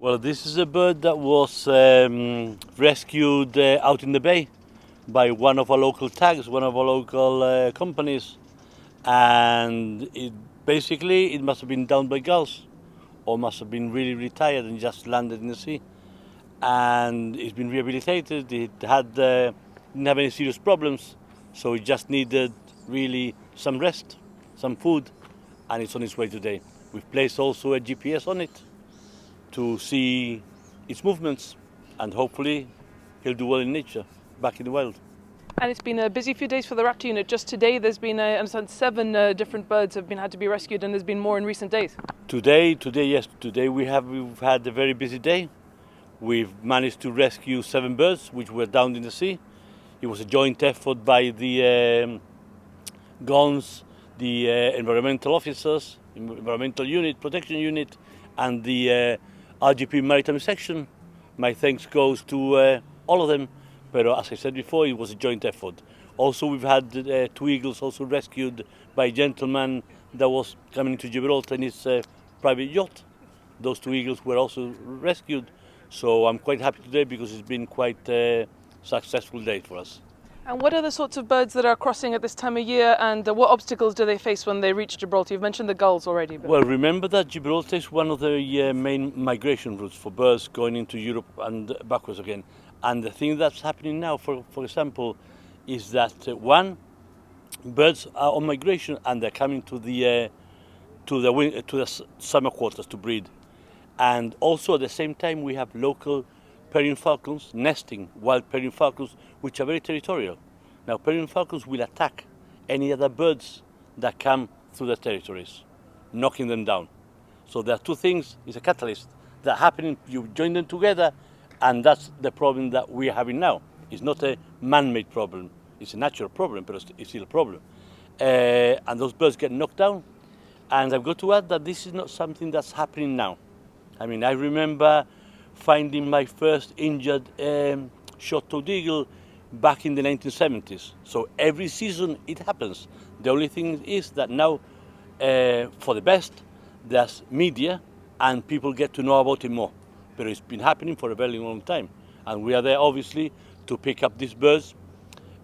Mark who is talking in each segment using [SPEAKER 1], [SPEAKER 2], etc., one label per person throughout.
[SPEAKER 1] Well, this is a bird that was rescued out in the bay by one of our local tags, one of our local companies, and it must have been downed by gulls, or must have been really, really tired and just landed in the sea. And it's been rehabilitated. It didn't have any serious problems, so it just needed really some rest, some food, and it's on its way today. We've placed also a GPS on it to see its movements, and hopefully he'll do well in nature, back in the wild.
[SPEAKER 2] And it's been a busy few days for the Raptor Unit. Just today there's been, I understand, 7 different birds have had to be rescued, and there's been more in recent days.
[SPEAKER 1] Today we've had a very busy day. We've managed to rescue 7 birds which were down in the sea. It was a joint effort by the GONHS, the environmental officers, environmental unit, protection unit, and the RGP maritime section. My thanks goes to all of them, but as I said before, it was a joint effort. Also, we've had 2 eagles also rescued by a gentleman that was coming to Gibraltar in his private yacht. Those 2 eagles were also rescued, so I'm quite happy today because it's been quite a successful day for us.
[SPEAKER 2] And what are the sorts of birds that are crossing at this time of year, and what obstacles do they face when they reach Gibraltar? You've mentioned the gulls already.
[SPEAKER 1] Well, remember that Gibraltar is one of the main migration routes for birds going into Europe and backwards again. And the thing that's happening now, for example, is that birds are on migration and they're coming to the summer quarters to breed. And also at the same time, we have local Peregrine falcons nesting, wild Peregrine falcons, which are very territorial. Now, Peregrine falcons will attack any other birds that come through their territories, knocking them down. So there are 2 things, it's a catalyst, that happening, you join them together, and that's the problem that we're having now. It's not a man-made problem, it's a natural problem, but it's still a problem. And those birds get knocked down, and I've got to add that this is not something that's happening now. I mean, I remember finding my first injured short-toed eagle back in the 1970s. So every season it happens. The only thing is that now, for the best, there's media and people get to know about it more. But it's been happening for a very long time. And we are there, obviously, to pick up these birds,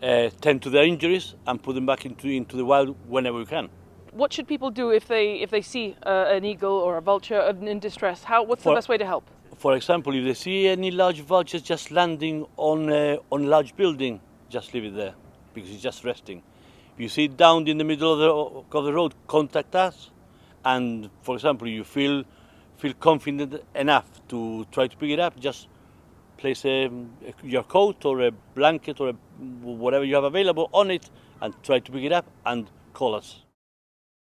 [SPEAKER 1] tend to their injuries, and put them back into the wild whenever we can.
[SPEAKER 2] What should people do if they see an eagle or a vulture in distress? What's the best way to help?
[SPEAKER 1] For example, if they see any large vultures just landing on a large building, just leave it there, because it's just resting. If you see it down in the middle of the road, contact us. And for example, you feel confident enough to try to pick it up, just place your coat or a blanket or whatever you have available on it and try to pick it up and call us.